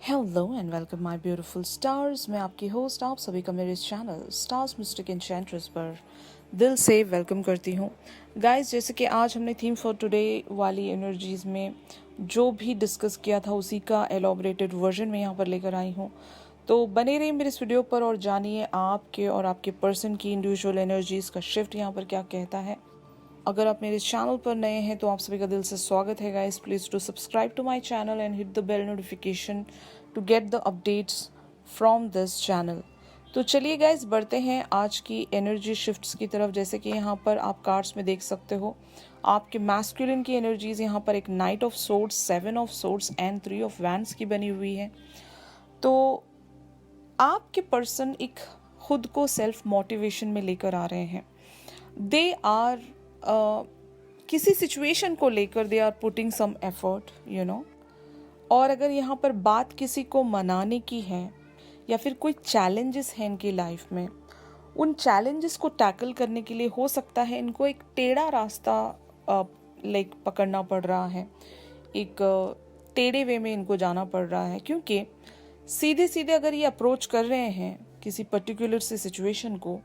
Hello and welcome my beautiful stars. मैं आपकी host, आप सभी का मेरे इस चैनल स्टार्स मिस्टिक एन्चेंट्रेस पर दिल से वेलकम करती हूँ। गाइस, जैसे कि आज हमने थीम फॉर टुडे वाली एनर्जीज़ में जो भी डिस्कस किया था उसी का एलॉबरेटेड वर्जन में यहाँ पर लेकर आई हूँ। तो बने रहिए मेरे इस वीडियो पर और जानिए आपके और आपके पर्सन की इंडिविजुअल एनर्जीज़ का शिफ्ट यहाँ पर क्या कहता है। अगर आप मेरे चैनल पर नए हैं तो आप सभी का दिल से स्वागत है guys. Please to subscribe to my channel and hit the bell notification to get the updates from this channel. तो चलिए गाइस, बढ़ते हैं आज की एनर्जी शिफ्ट्स की तरफ। जैसे कि यहाँ पर आप कार्ड्स में देख सकते हो, आपके मैस्कुलिन की एनर्जीज यहाँ पर एक night of swords, 7 of swords and 3 of wands की बनी हुई है। तो आपके पर्सन एक खुद को सेल्फ मोटिवेशन में लेकर आ रहे हैं। दे आर किसी सिचुएशन को लेकर they are putting some effort, you know. और अगर यहाँ पर बात किसी को मनाने की है या फिर कोई चैलेंजेस हैं इनकी लाइफ में, उन चैलेंजेस को टैकल करने के लिए हो सकता है इनको एक टेढ़ा रास्ता पकड़ना पड़ रहा है, एक टेढ़े वे में इनको जाना पड़ रहा है। क्योंकि सीधे सीधे अगर ये अप्रोच कर रहे हैं किसी पर्टिकुलर से सिचुएशन को,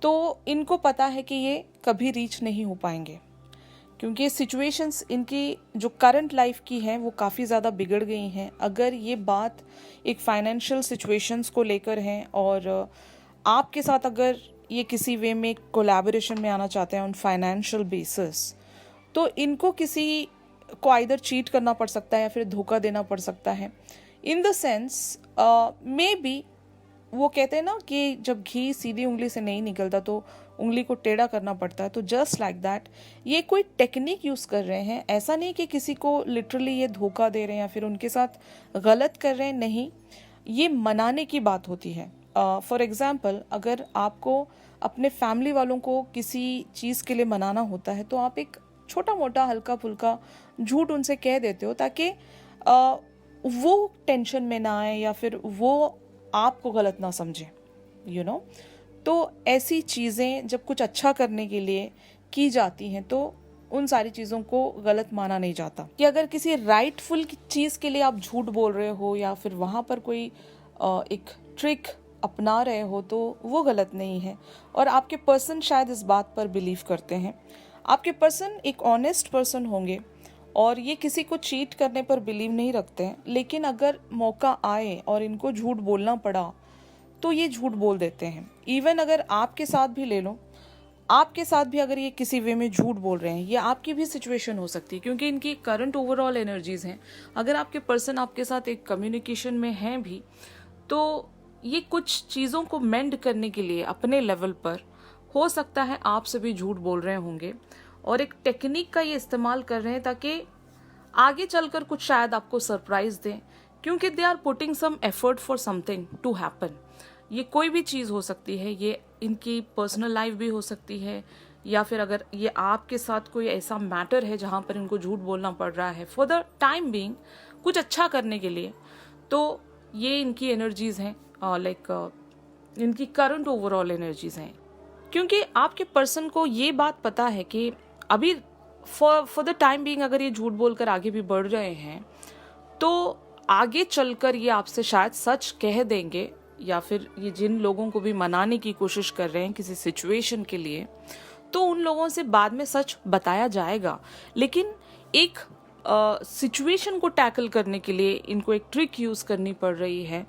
तो इनको पता है कि ये कभी रीच नहीं हो पाएंगे, क्योंकि सिचुएशंस इनकी जो करंट लाइफ की हैं वो काफ़ी ज़्यादा बिगड़ गई हैं। अगर ये बात एक फाइनेंशियल सिचुएशंस को लेकर है और आपके साथ अगर ये किसी वे में कोलैबोरेशन में आना चाहते हैं ऑन फाइनेंशियल बेसिस, तो इनको किसी को आइदर चीट करना पड़ सकता है या फिर धोखा देना पड़ सकता है। In the sense may be वो कहते हैं ना कि जब घी सीधी उंगली से नहीं निकलता तो उंगली को टेढ़ा करना पड़ता है। तो जस्ट लाइक दैट ये कोई टेक्निक यूज़ कर रहे हैं। ऐसा नहीं कि किसी को लिटरली ये धोखा दे रहे हैं या फिर उनके साथ गलत कर रहे हैं, नहीं, ये मनाने की बात होती है। फॉर एग्जाम्पल, अगर आपको अपने फैमिली वालों को किसी चीज़ के लिए मनाना होता है तो आप एक छोटा मोटा हल्का फुल्का झूठ उनसे कह देते हो ताकि वो टेंशन में ना आए या फिर वो आपको गलत ना समझे, यू नो। तो ऐसी चीज़ें जब कुछ अच्छा करने के लिए की जाती हैं तो उन सारी चीज़ों को गलत माना नहीं जाता। कि अगर किसी राइटफुल चीज़ के लिए आप झूठ बोल रहे हो या फिर वहाँ पर कोई एक ट्रिक अपना रहे हो तो वो गलत नहीं है। और आपके पर्सन शायद इस बात पर बिलीव करते हैं। आपके पर्सन एक ऑनेस्ट पर्सन होंगे और ये किसी को चीट करने पर बिलीव नहीं रखते हैं, लेकिन अगर मौका आए और इनको झूठ बोलना पड़ा तो ये झूठ बोल देते हैं। इवन अगर आपके साथ भी ले लो, आपके साथ भी अगर ये किसी वे में झूठ बोल रहे हैं, ये आपकी भी सिचुएशन हो सकती है क्योंकि इनकी करंट ओवरऑल एनर्जीज हैं। अगर आपके पर्सन आपके साथ एक कम्युनिकेशन में हैं भी, तो ये कुछ चीज़ों को मेंड करने के लिए अपने लेवल पर हो सकता है आपसे भी झूठ बोल रहे होंगे और एक टेक्निक का ये इस्तेमाल कर रहे हैं ताकि आगे चलकर कुछ शायद आपको सरप्राइज दें, क्योंकि they are putting some effort for something to happen. ये कोई भी चीज़ हो सकती है, ये इनकी पर्सनल लाइफ भी हो सकती है या फिर अगर ये आपके साथ कोई ऐसा मैटर है जहाँ पर इनको झूठ बोलना पड़ रहा है फॉर द टाइम बीइंग कुछ अच्छा करने के लिए, तो ये इनकी एनर्जीज हैं, इनकी करंट ओवरऑल एनर्जीज हैं। क्योंकि आपके पर्सन को ये बात पता है कि अभी फॉर द टाइम बीइंग अगर ये झूठ बोलकर आगे भी बढ़ रहे हैं तो आगे चलकर ये आपसे शायद सच कह देंगे, या फिर ये जिन लोगों को भी मनाने की कोशिश कर रहे हैं किसी सिचुएशन के लिए, तो उन लोगों से बाद में सच बताया जाएगा। लेकिन एक सिचुएशन को टैकल करने के लिए इनको एक ट्रिक यूज़ करनी पड़ रही है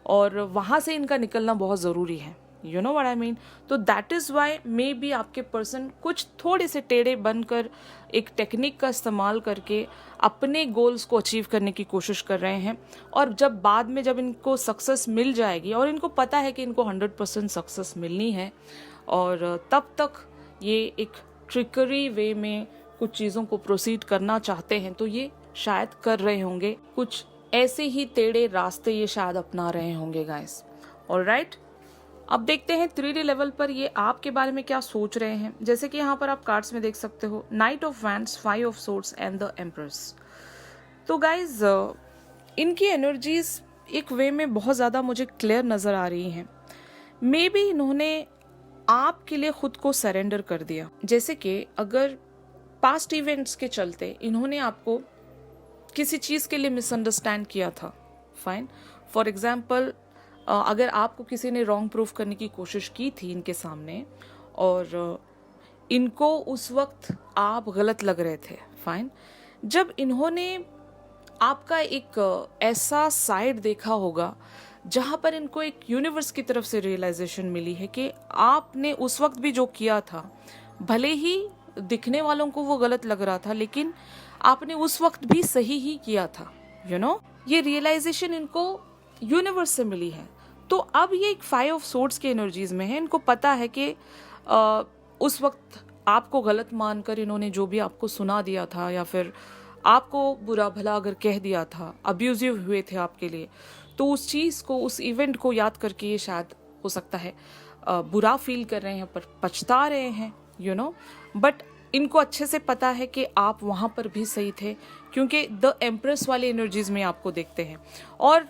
और वहाँ से इनका निकलना बहुत ज़रूरी है, you know what I mean. तो दैट इज़ वाई मे बी आपके पर्सन कुछ थोड़े से टेढ़े बनकर एक टेक्निक का इस्तेमाल करके अपने गोल्स को अचीव करने की कोशिश कर रहे हैं। और जब बाद में जब इनको सक्सेस मिल जाएगी और इनको पता है कि इनको 100% सक्सेस मिलनी है, और तब तक ये एक ट्रिकरी वे में कुछ चीज़ों को प्रोसीड करना चाहते हैं, तो ये शायद कर रहे होंगे कुछ ऐसे ही टेढ़े रास्ते ये शायद अपना रहे होंगे गाइस। ऑलराइट, अब देखते हैं 3D लेवल पर ये आपके बारे में क्या सोच रहे हैं। जैसे कि यहाँ पर आप कार्ड्स में देख सकते हो, night of wands, 5 of swords and the empress. तो गाइज इनकी एनर्जीज एक वे में बहुत ज़्यादा मुझे क्लियर नज़र आ रही हैं। मे बी इन्होंने आपके लिए खुद को सरेंडर कर दिया। जैसे कि अगर पास्ट इवेंट्स के चलते इन्होंने आपको किसी चीज़ के लिए मिसअंडरस्टैंड किया था, फाइन। फॉर एग्जाम्पल, अगर आपको किसी ने रॉन्ग प्रूफ करने की कोशिश की थी इनके सामने और इनको उस वक्त आप गलत लग रहे थे, फाइन, जब इन्होंने आपका एक ऐसा साइड देखा होगा जहाँ पर इनको एक यूनिवर्स की तरफ से रियलाइजेशन मिली है कि आपने उस वक्त भी जो किया था, भले ही दिखने वालों को वो गलत लग रहा था, लेकिन आपने उस वक्त भी सही ही किया था, ये रियलाइजेशन इनको यूनिवर्स से मिली है। तो अब ये एक 5 ऑफ सोर्ड्स के एनर्जीज में है। इनको पता है कि उस वक्त आपको गलत मानकर इन्होंने जो भी आपको सुना दिया था या फिर आपको बुरा भला अगर कह दिया था, अब्यूजिव हुए थे आपके लिए, तो उस चीज़ को, उस इवेंट को याद करके ये शायद हो सकता है बुरा फील कर रहे हैं, पर पछता रहे हैं, बट इनको अच्छे से पता है कि आप वहाँ पर भी सही थे, क्योंकि द एम्प्रेस वाले एनर्जीज में आपको देखते हैं और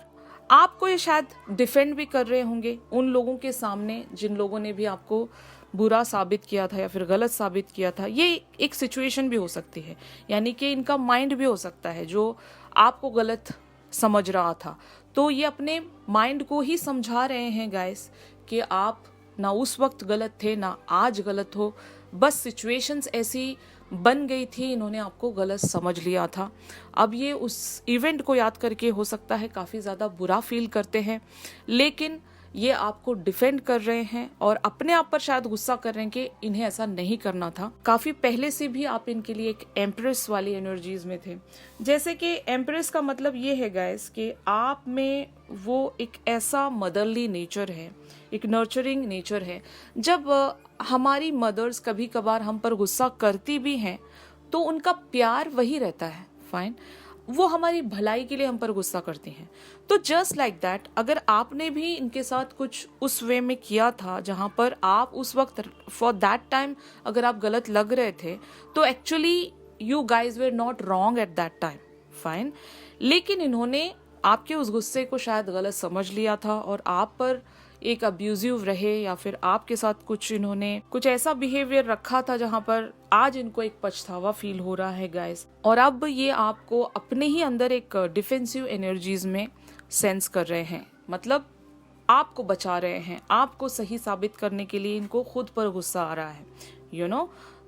आपको ये शायद डिफेंड भी कर रहे होंगे उन लोगों के सामने जिन लोगों ने भी आपको बुरा साबित किया था या फिर गलत साबित किया था। ये एक सिचुएशन भी हो सकती है, यानी कि इनका माइंड भी हो सकता है जो आपको गलत समझ रहा था, तो ये अपने माइंड को ही समझा रहे हैं गाइस कि आप ना उस वक्त गलत थे ना आज गलत हो, बस सिचुएशंस ऐसी बन गई थी, इन्होंने आपको गलत समझ लिया था। अब ये उस इवेंट को याद करके हो सकता है काफ़ी ज़्यादा बुरा फील करते हैं, लेकिन ये आपको डिफेंड कर रहे हैं और अपने आप पर शायद गुस्सा कर रहे हैं कि इन्हें ऐसा नहीं करना था। काफ़ी पहले से भी आप इनके लिए एक एम्प्रेस वाली एनर्जीज में थे। जैसे कि एम्प्रेस का मतलब ये है गाइस कि आप में वो एक ऐसा मदरली नेचर है, एक नर्चरिंग नेचर है। जब हमारी मदर्स कभी कभार हम पर गुस्सा करती भी हैं तो उनका प्यार वही रहता है, फाइन, वो हमारी भलाई के लिए हम पर गुस्सा करती हैं। तो जस्ट लाइक दैट, अगर आपने भी इनके साथ कुछ उस वे में किया था जहाँ पर आप उस वक्त फॉर दैट टाइम अगर आप गलत लग रहे थे, तो actually you guys were not wrong at that time, fine, लेकिन इन्होंने आपके उस गुस्से को शायद गलत समझ लिया था और आप पर एक अब्यूजिव रहे या फिर आपके साथ इन्होंने कुछ ऐसा बिहेवियर रखा था जहां पर आज इनको एक पछतावा फील हो रहा है गाइस। और अब ये आपको अपने ही अंदर एक डिफेंसिव एनर्जीज में सेंस कर रहे हैं, मतलब आपको बचा रहे हैं, आपको सही साबित करने के लिए इनको खुद पर गुस्सा आ रहा है,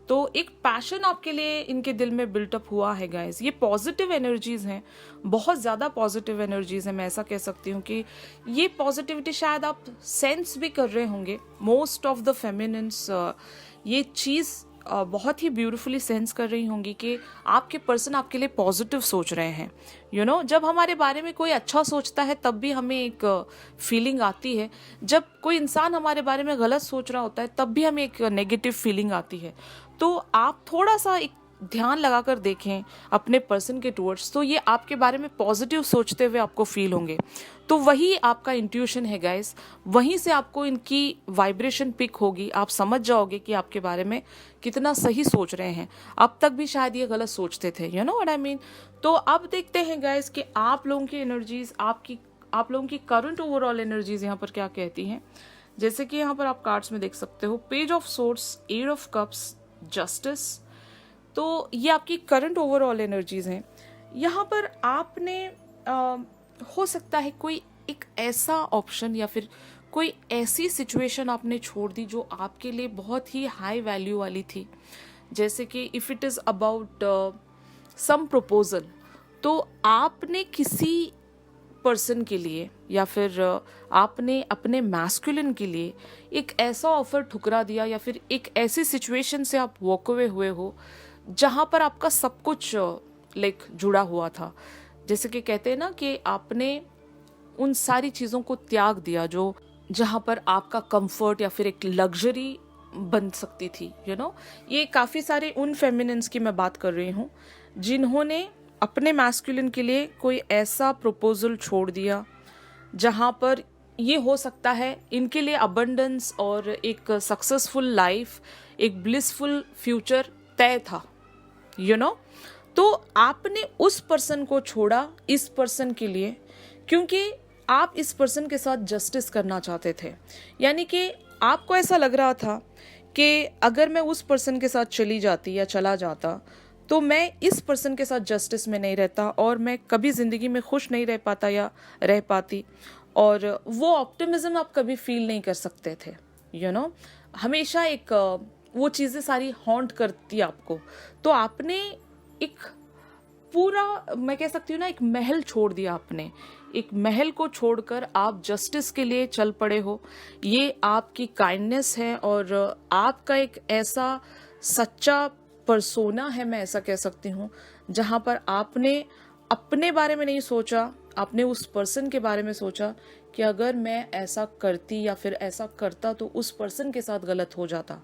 तो एक पैशन आपके लिए इनके दिल में बिल्टअप हुआ है गाइस। ये पॉजिटिव एनर्जीज हैं, बहुत ज़्यादा पॉजिटिव एनर्जीज हैं। मैं ऐसा कह सकती हूँ कि ये पॉजिटिविटी शायद आप सेंस भी कर रहे होंगे। मोस्ट ऑफ द फेमिनिन्स ये चीज़ बहुत ही ब्यूटीफुली सेंस कर रही होंगी कि आपके पर्सन आपके लिए पॉजिटिव सोच रहे हैं। जब हमारे बारे में कोई अच्छा सोचता है तब भी हमें एक फीलिंग आती है, जब कोई इंसान हमारे बारे में गलत सोच रहा होता है तब भी हमें एक नेगेटिव फीलिंग आती है। तो आप थोड़ा सा एक ध्यान लगाकर देखें अपने पर्सन के टुवर्ड्स, तो ये आपके बारे में पॉजिटिव सोचते हुए आपको फील होंगे। तो वही आपका इंट्यूशन है गाइस, वहीं से आपको इनकी वाइब्रेशन पिक होगी, आप समझ जाओगे कि आपके बारे में कितना सही सोच रहे हैं। अब तक भी शायद ये गलत सोचते थे, you know what I mean. तो अब देखते हैं गाइस कि आप लोगों की एनर्जीज, आप लोगों की करंट ओवरऑल एनर्जीज यहाँ पर क्या कहती हैं। जैसे कि यहाँ पर आप कार्ड्स में देख सकते हो, page of swords, eight of cups, justice. तो ये आपकी करंट ओवरऑल एनर्जीज हैं। यहाँ पर आपने हो सकता है कोई एक ऐसा ऑप्शन या फिर कोई ऐसी सिचुएशन आपने छोड़ दी जो आपके लिए बहुत ही हाई वैल्यू वाली थी। जैसे कि if it is about some proposal, तो आपने किसी पर्सन के लिए या फिर आपने अपने मैस्कुलिन के लिए एक ऐसा ऑफर ठुकरा दिया या फिर एक ऐसी सिचुएशन से आप वॉक अवे हुए हो जहाँ पर आपका सब कुछ लाइक जुड़ा हुआ था। जैसे कि कहते हैं ना कि आपने उन सारी चीज़ों को त्याग दिया जो जहाँ पर आपका कंफर्ट या फिर एक लग्जरी बन सकती थी, ये काफ़ी सारे उन फेमिनिन्स की मैं बात कर रही हूँ जिन्होंने अपने मैस्कुलिन के लिए कोई ऐसा प्रपोजल छोड़ दिया जहाँ पर ये हो सकता है इनके लिए अबंडेंस और एक सक्सेसफुल लाइफ, एक ब्लिसफुल फ्यूचर तय था, तो आपने उस पर्सन को छोड़ा इस पर्सन के लिए, क्योंकि आप इस पर्सन के साथ जस्टिस करना चाहते थे। यानी कि आपको ऐसा लग रहा था कि अगर मैं उस पर्सन के साथ चली जाती या चला जाता तो मैं इस पर्सन के साथ जस्टिस में नहीं रहता और मैं कभी ज़िंदगी में खुश नहीं रह पाता या रह पाती, और वो ऑप्टिमिज्म आप कभी फील नहीं कर सकते थे, हमेशा एक वो चीज़ें सारी हॉन्ट करती आपको। तो आपने एक पूरा, मैं कह सकती हूँ ना, एक महल छोड़ दिया आपने, एक महल को छोड़कर आप जस्टिस के लिए चल पड़े हो। ये आपकी काइंडनेस है और आपका एक ऐसा सच्चा पर्सोना है, मैं ऐसा कह सकती हूँ, जहाँ पर आपने अपने बारे में नहीं सोचा, आपने उस पर्सन के बारे में सोचा कि अगर मैं ऐसा करती या फिर ऐसा करता तो उस पर्सन के साथ गलत हो जाता।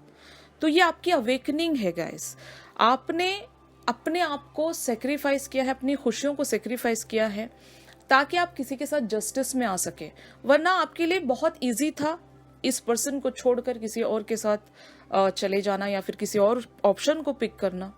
तो ये आपकी अवेकनिंग है गाइस। आपने अपने आप को सेक्रीफाइस किया है, अपनी खुशियों को सेक्रीफाइस किया है ताकि आप किसी के साथ जस्टिस में आ सके। वरना आपके लिए बहुत इजी था इस पर्सन को छोड़कर किसी और के साथ चले जाना या फिर किसी और ऑप्शन को पिक करना।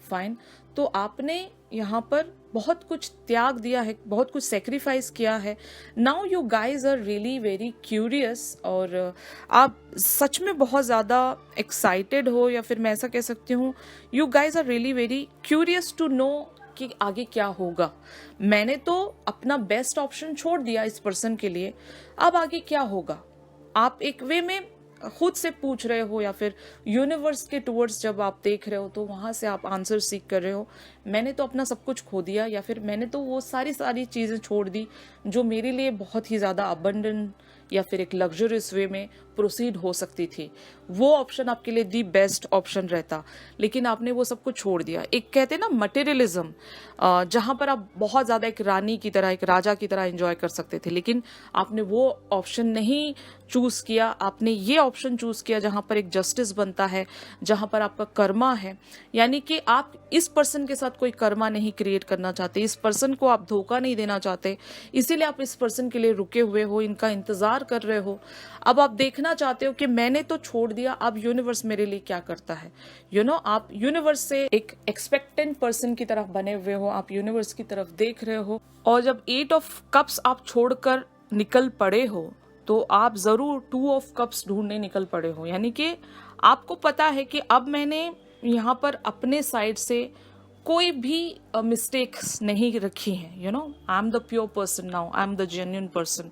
फाइन, तो आपने यहाँ पर बहुत कुछ त्याग दिया है, बहुत कुछ सेक्रीफाइस किया है। Now you guys are really very curious, और आप सच में बहुत ज़्यादा एक्साइटेड हो, या फिर मैं ऐसा कह सकती हूँ you guys are really very curious to know कि आगे क्या होगा। मैंने तो अपना बेस्ट ऑप्शन छोड़ दिया इस पर्सन के लिए, अब आगे क्या होगा आप एक वे में खुद से पूछ रहे हो, या फिर यूनिवर्स के टूवर्ड्स जब आप देख रहे हो तो वहाँ से आप आंसर सीख कर रहे हो। मैंने तो अपना सब कुछ खो दिया, या फिर मैंने तो वो सारी चीज़ें छोड़ दी जो मेरे लिए बहुत ही ज़्यादा अबंडेंट या फिर एक लग्जरियस वे में प्रोसीड हो सकती थी। वो ऑप्शन आपके लिए दी बेस्ट ऑप्शन रहता, लेकिन आपने वो सब कुछ छोड़ दिया। एक कहते हैं ना मटेरियलिज्म, जहाँ पर आप बहुत ज़्यादा एक रानी की तरह, एक राजा की तरह एंजॉय कर सकते थे, लेकिन आपने वो ऑप्शन नहीं चूज किया। आपने ये ऑप्शन चूज किया जहाँ पर एक जस्टिस बनता है, जहाँ पर आपका कर्मा है, यानी कि आप इस पर्सन के साथ कोई कर्मा नहीं क्रिएट करना चाहते, इस पर्सन को आप धोखा नहीं देना चाहते, इसीलिए आप इस पर्सन के लिए रुके हुए हो, इनका इंतजार कर रहे हो। अब आप देखना चाहते हो कि मैंने तो छोड़ दिया, अब यूनिवर्स मेरे लिए क्या करता है। आप यूनिवर्स से एक एक्सपेक्टेंट पर्सन की तरफ बने हुए हो, आप यूनिवर्स की तरफ देख रहे हो, और जब 8 ऑफ कप्स आप छोड़कर निकल पड़े हो तो आप जरूर 2 ऑफ कप्स ढूंढने निकल पड़े हो। यानी कि आपको पता है कि अब मैंने यहाँ पर अपने साइड से कोई भी मिस्टेक्स नहीं रखी हैं। I am the pure person now, I am the genuine person.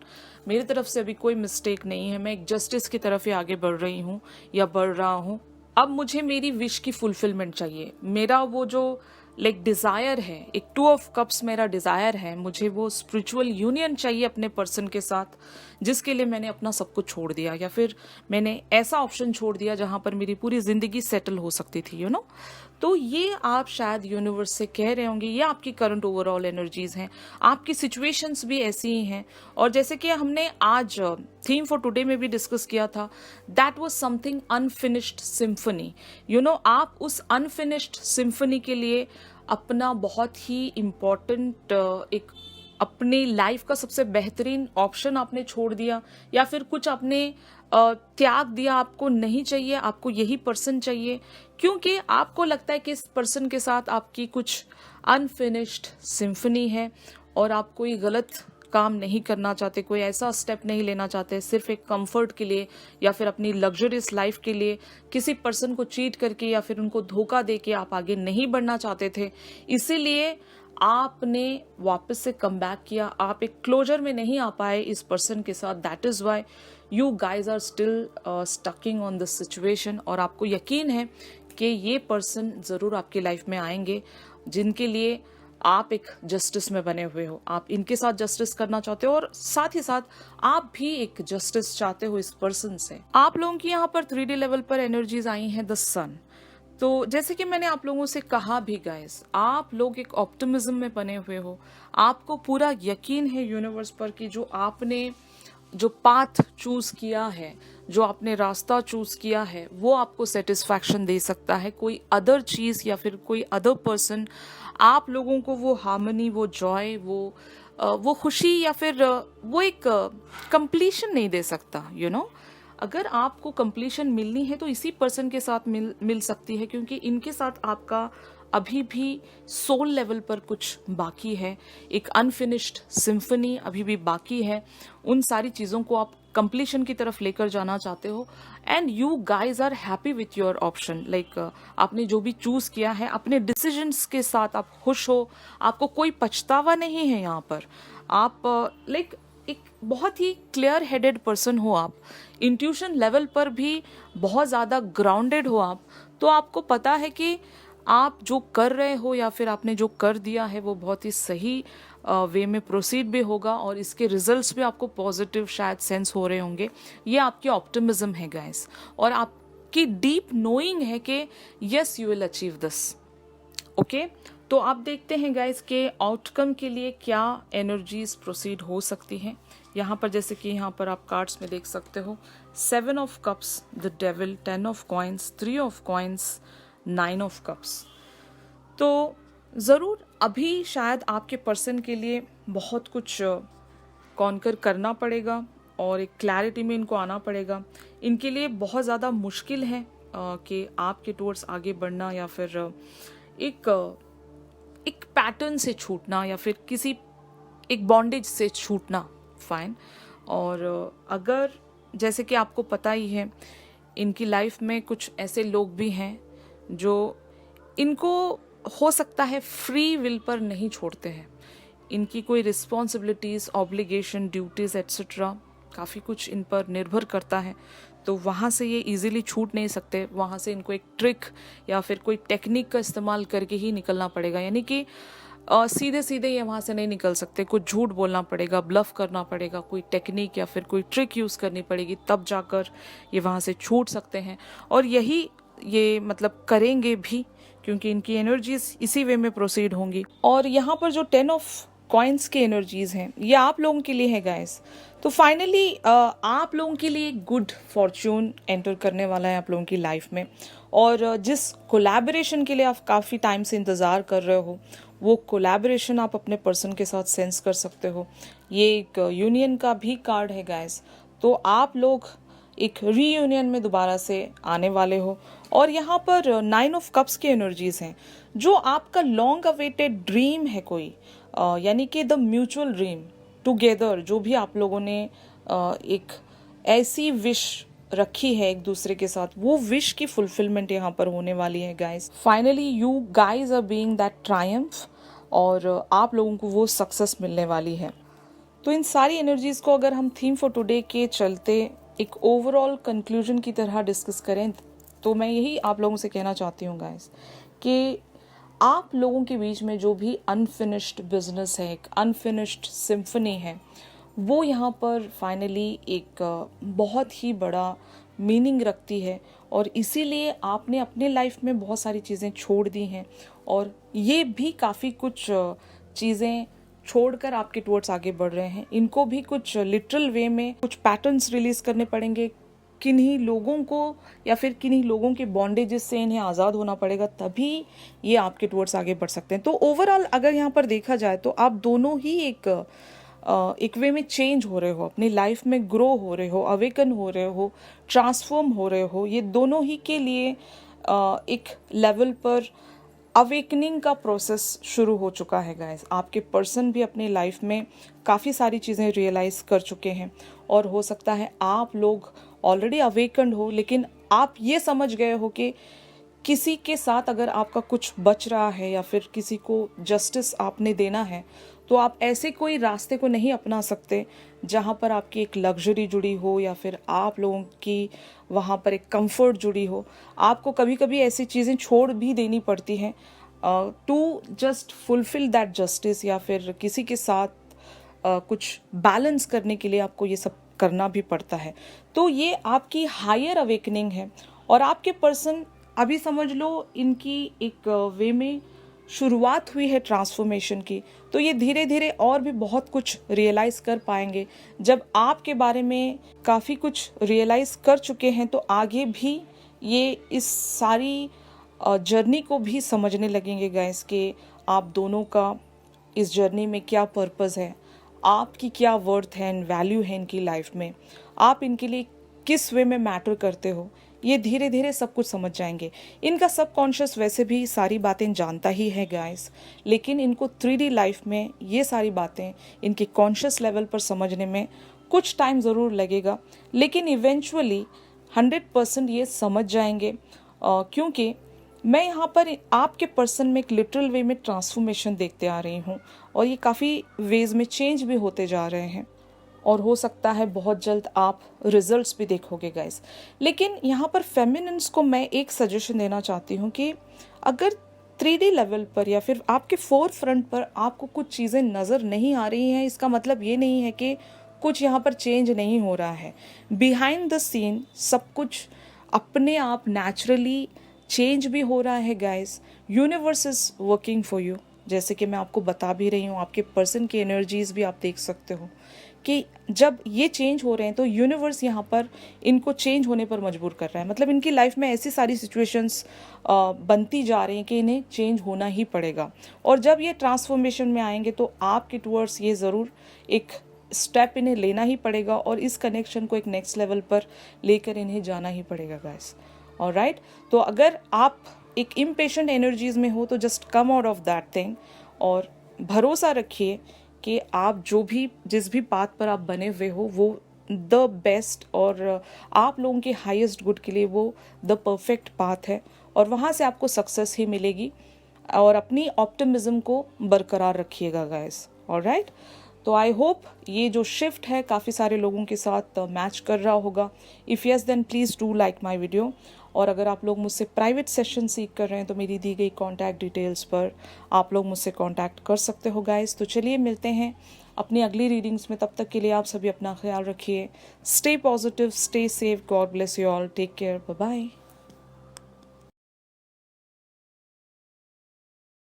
मेरी तरफ से अभी कोई मिस्टेक नहीं है, मैं एक जस्टिस की तरफ ही आगे बढ़ रही हूँ या बढ़ रहा हूँ। अब मुझे मेरी विश की फुलफिलमेंट चाहिए, मेरा वो जो डिज़ायर है, एक 2 ऑफ कप्स मेरा डिज़ायर है, मुझे वो स्पिरिचुअल यूनियन चाहिए अपने पर्सन के साथ, जिसके लिए मैंने अपना सब कुछ छोड़ दिया, या फिर मैंने ऐसा ऑप्शन छोड़ दिया जहाँ पर मेरी पूरी ज़िंदगी सेटल हो सकती थी। तो ये आप शायद यूनिवर्स से कह रहे होंगे, ये आपकी करंट ओवरऑल एनर्जीज हैं, आपकी सिचुएशंस भी ऐसी ही हैं। और जैसे कि हमने आज थीम फॉर टुडे में भी डिस्कस किया था, that was something unfinished symphony. आप उस अनफिनिश्ड सिम्फनी के लिए अपना बहुत ही इम्पोर्टेंट एक अपनी लाइफ का सबसे बेहतरीन ऑप्शन आपने छोड़ दिया, या फिर कुछ आपने त्याग दिया। आपको नहीं चाहिए, आपको यही पर्सन चाहिए, क्योंकि आपको लगता है कि इस पर्सन के साथ आपकी कुछ अनफिनिश्ड सिम्फनी है और आप कोई गलत काम नहीं करना चाहते, कोई ऐसा स्टेप नहीं लेना चाहते सिर्फ एक कंफर्ट के लिए या फिर अपनी लग्जरियस लाइफ के लिए। किसी पर्सन को चीट करके या फिर उनको धोखा दे के आप आगे नहीं बढ़ना चाहते थे, इसीलिए आपने वापस से कम बैक किया। आप एक क्लोजर में नहीं आ पाए इस पर्सन के साथ, that is why you guys are still stucking on this situation. और आपको यकीन है कि ये पर्सन ज़रूर आपकी लाइफ में आएंगे जिनके लिए आप एक जस्टिस में बने हुए हो, आप इनके साथ जस्टिस करना चाहते हो, और साथ ही साथ आप भी एक जस्टिस चाहते हो इस पर्सन से। आप लोगों की यहाँ पर 3D लेवल पर एनर्जीज आई हैं द सन। तो जैसे कि मैंने आप लोगों से कहा भी गाइस, आप लोग एक ऑप्टिमिज्म में बने हुए हो, आपको पूरा यकीन है यूनिवर्स पर कि जो आपने जो पाथ चूज किया है, जो आपने रास्ता चूज किया है, वो आपको सेटिस्फैक्शन दे सकता है। कोई अदर चीज़ या फिर कोई अदर पर्सन आप लोगों को वो हार्मनी, वो जॉय, वो खुशी या फिर वो एक कंप्लीशन नहीं दे सकता। अगर आपको कंप्लीशन मिलनी है तो इसी पर्सन के साथ मिल सकती है, क्योंकि इनके साथ आपका अभी भी सोल लेवल पर कुछ बाकी है, एक अनफिनिश्ड सिम्फनी अभी भी बाकी है। उन सारी चीज़ों को आप कंप्लीशन की तरफ लेकर जाना चाहते हो and you guys are happy with your option. Like आपने जो भी चूज किया है अपने डिसीजंस के साथ आप खुश हो, आपको कोई पछतावा नहीं है यहाँ पर। आप लाइक एक बहुत ही क्लियर हेडेड पर्सन हो, आप इंट्यूशन लेवल पर भी बहुत ज़्यादा ग्राउंडेड हो आप। तो आपको पता है कि आप जो कर रहे हो या फिर आपने जो कर दिया है वो बहुत ही सही वे में प्रोसीड भी होगा और इसके रिजल्ट्स भी आपको पॉजिटिव शायद सेंस हो रहे होंगे। ये आपकी ऑप्टिमिज्म है गाइस, और आपकी डीप नोइंग है कि yes you will achieve this. Okay, तो आप देखते हैं गाइस के आउटकम के लिए क्या एनर्जीज प्रोसीड हो सकती हैं। यहाँ पर जैसे कि यहाँ पर आप कार्ड्स में देख सकते हो 7 of cups, the devil, 10 of coins, 3 of coins, 9 of cups. तो ज़रूर अभी शायद आपके पर्सन के लिए बहुत कुछ कॉन्कर करना पड़ेगा और एक क्लैरिटी में इनको आना पड़ेगा। इनके लिए बहुत ज़्यादा मुश्किल है कि आपके टूवर्ड्स आगे बढ़ना या फिर एक पैटर्न से छूटना या फिर किसी एक बॉन्डेज से छूटना। फाइन। और अगर जैसे कि आपको पता ही है इनकी लाइफ में कुछ ऐसे लोग भी हैं जो इनको हो सकता है फ्री विल पर नहीं छोड़ते हैं। इनकी कोई रिस्पॉन्सिबिलिटीज़, ऑब्लिगेशन, ड्यूटीज़ एट्सेट्रा काफ़ी कुछ इन पर निर्भर करता है, तो वहाँ से ये इजीली छूट नहीं सकते। वहाँ से इनको एक ट्रिक या फिर कोई टेक्निक का इस्तेमाल करके ही निकलना पड़ेगा, यानी कि सीधे सीधे ये वहाँ से नहीं निकल सकते। कुछ झूठ बोलना पड़ेगा, ब्लफ करना पड़ेगा, कोई टेक्निक या फिर कोई ट्रिक यूज़ करनी पड़ेगी, तब जाकर ये वहाँ से छूट सकते हैं। और यही ये मतलब करेंगे भी, क्योंकि इनकी एनर्जीज इसी वे में प्रोसीड होंगी। और यहाँ पर जो 10 ऑफ कॉइन्स की एनर्जीज हैं ये आप लोगों के लिए है गाइस। तो फाइनली आप लोगों के लिए गुड फॉर्च्यून एंटर करने वाला है आप लोगों की लाइफ में। और जिस कोलैबोरेशन के लिए आप काफ़ी टाइम से इंतज़ार कर रहे हो वो कोलैबोरेशन आप अपने पर्सन के साथ सेंस कर सकते हो। ये एक यूनियन का भी कार्ड है गाइस, तो आप लोग एक रीयूनियन में दोबारा से आने वाले हो। और यहाँ पर 9 ऑफ कप्स की एनर्जीज हैं, जो आपका लॉन्ग अवेटेड ड्रीम है कोई, यानी कि द म्यूचुअल ड्रीम टुगेदर, जो भी आप लोगों ने एक ऐसी विश रखी है एक दूसरे के साथ, वो विश की फुलफिलमेंट यहाँ पर होने वाली है guys. Finally you guys are being that triumph और आप लोगों को वो सक्सेस मिलने वाली है। तो इन सारी एनर्जीज को अगर हम थीम फॉर टुडे के चलते एक ओवरऑल कंक्लूजन की तरह डिस्कस करें, तो मैं यही आप लोगों से कहना चाहती हूँ गाइस कि आप लोगों के बीच में जो भी अनफिनिश्ड बिजनेस है, एक अनफिनिश्ड सिम्फनी है, वो यहाँ पर फाइनली एक बहुत ही बड़ा मीनिंग रखती है। और इसीलिए आपने अपने लाइफ में बहुत सारी चीज़ें छोड़ दी हैं और ये भी काफ़ी कुछ चीज़ें छोड़कर आपके टुवर्ड्स आगे बढ़ रहे हैं। इनको भी कुछ लिटरल वे में कुछ पैटर्न्स रिलीज करने पड़ेंगे, किन्हीं लोगों को या फिर किन्हीं लोगों के बॉन्डेजेस से इन्हें आज़ाद होना पड़ेगा, तभी ये आपके टुवर्ड्स आगे बढ़ सकते हैं। तो ओवरऑल अगर यहाँ पर देखा जाए तो आप दोनों ही एक वे में चेंज हो रहे हो, अपनी लाइफ में ग्रो हो रहे हो, अवेकन हो रहे हो, ट्रांसफॉर्म हो रहे हो। ये दोनों ही के लिए एक लेवल पर अवेकनिंग का प्रोसेस शुरू हो चुका है गाइस। आपके पर्सन भी अपनी लाइफ में काफ़ी सारी चीज़ें रियलाइज़ कर चुके हैं और हो सकता है आप लोग ऑलरेडी अवेकन्ड हो, लेकिन आप ये समझ गए हो कि किसी के साथ अगर आपका कुछ बच रहा है या फिर किसी को जस्टिस आपने देना है, तो आप ऐसे कोई रास्ते को नहीं अपना सकते जहाँ पर आपकी एक लग्जरी जुड़ी हो या फिर आप लोगों की वहाँ पर एक कंफर्ट जुड़ी हो। आपको कभी कभी ऐसी चीज़ें छोड़ भी देनी पड़ती हैं to just fulfil that justice, या फिर किसी के साथ कुछ बैलेंस करने के लिए आपको ये सब करना भी पड़ता है। तो ये आपकी हायर अवेकनिंग है और आपके पर्सन अभी समझ लो इनकी एक वे में शुरुआत हुई है ट्रांसफॉर्मेशन की। तो ये धीरे धीरे और भी बहुत कुछ रियलाइज़ कर पाएंगे। जब आपके बारे में काफ़ी कुछ रियलाइज़ कर चुके हैं तो आगे भी ये इस सारी जर्नी को भी समझने लगेंगे गाइस कि आप दोनों का इस जर्नी में क्या पर्पस है, आपकी क्या वर्थ है एंड वैल्यू है इनकी लाइफ में, आप इनके लिए किस वे में मैटर करते हो। ये धीरे धीरे सब कुछ समझ जाएंगे। इनका सबकॉन्शियस वैसे भी सारी बातें जानता ही है गाइस, लेकिन इनको 3D लाइफ में ये सारी बातें इनके कॉन्शियस लेवल पर समझने में कुछ टाइम ज़रूर लगेगा, लेकिन इवेंचुअली 100% ये समझ जाएंगे। क्योंकि मैं यहाँ पर आपके पर्सन में एक लिटरल वे में ट्रांसफॉर्मेशन देखते आ रही हूँ, और ये काफ़ी वेज में चेंज भी होते जा रहे हैं, और हो सकता है बहुत जल्द आप रिजल्ट्स भी देखोगे गाइस। लेकिन यहाँ पर फेमिनिन्स को मैं एक सजेशन देना चाहती हूँ कि अगर 3D लेवल पर या फिर आपके फोर फ्रंट पर आपको कुछ चीज़ें नज़र नहीं आ रही हैं, इसका मतलब ये नहीं है कि कुछ यहाँ पर चेंज नहीं हो रहा है। बिहाइंड द सीन सब कुछ अपने आप नेचुरली चेंज भी हो रहा है guys. Universe is working for you, जैसे कि मैं आपको बता भी रही हूँ। आपके पर्सन की एनर्जीज भी आप देख सकते हो कि जब ये चेंज हो रहे हैं तो यूनिवर्स यहाँ पर इनको चेंज होने पर मजबूर कर रहा है। मतलब इनकी लाइफ में ऐसी सारी सिचुएशंस बनती जा रही हैं कि इन्हें चेंज होना ही पड़ेगा, और जब ये ट्रांसफॉर्मेशन में आएंगे तो आपके टूवर्ड्स ये ज़रूर एक स्टेप इन्हें लेना ही पड़ेगा, और इस कनेक्शन को एक नेक्स्ट लेवल पर लेकर इन्हें जाना ही पड़ेगा गाइस। ऑलराइट, तो अगर आप एक इम्पेशेंट एनर्जीज में हो तो just come out of that thing, और भरोसा रखिए कि आप जिस भी पाथ पर आप बने हुए हो वो द बेस्ट और आप लोगों के हाईएस्ट गुड के लिए वो द परफेक्ट पाथ है, और वहाँ से आपको सक्सेस ही मिलेगी। और अपनी ऑप्टिमिज्म को बरकरार रखिएगा गाइस। ऑलराइट, तो आई होप ये जो शिफ्ट है काफ़ी सारे लोगों के साथ मैच कर रहा होगा। If yes then please do like my video. और अगर आप लोग मुझसे प्राइवेट सेशन सीख कर रहे हैं तो मेरी दी गई कॉन्टैक्ट डिटेल्स पर आप लोग मुझसे कॉन्टैक्ट कर सकते हो गाइस। तो चलिए मिलते हैं अपनी अगली रीडिंग्स में, तब तक के लिए आप सभी अपना ख्याल रखिए। Stay positive, stay safe, God bless you all, take care, bye bye.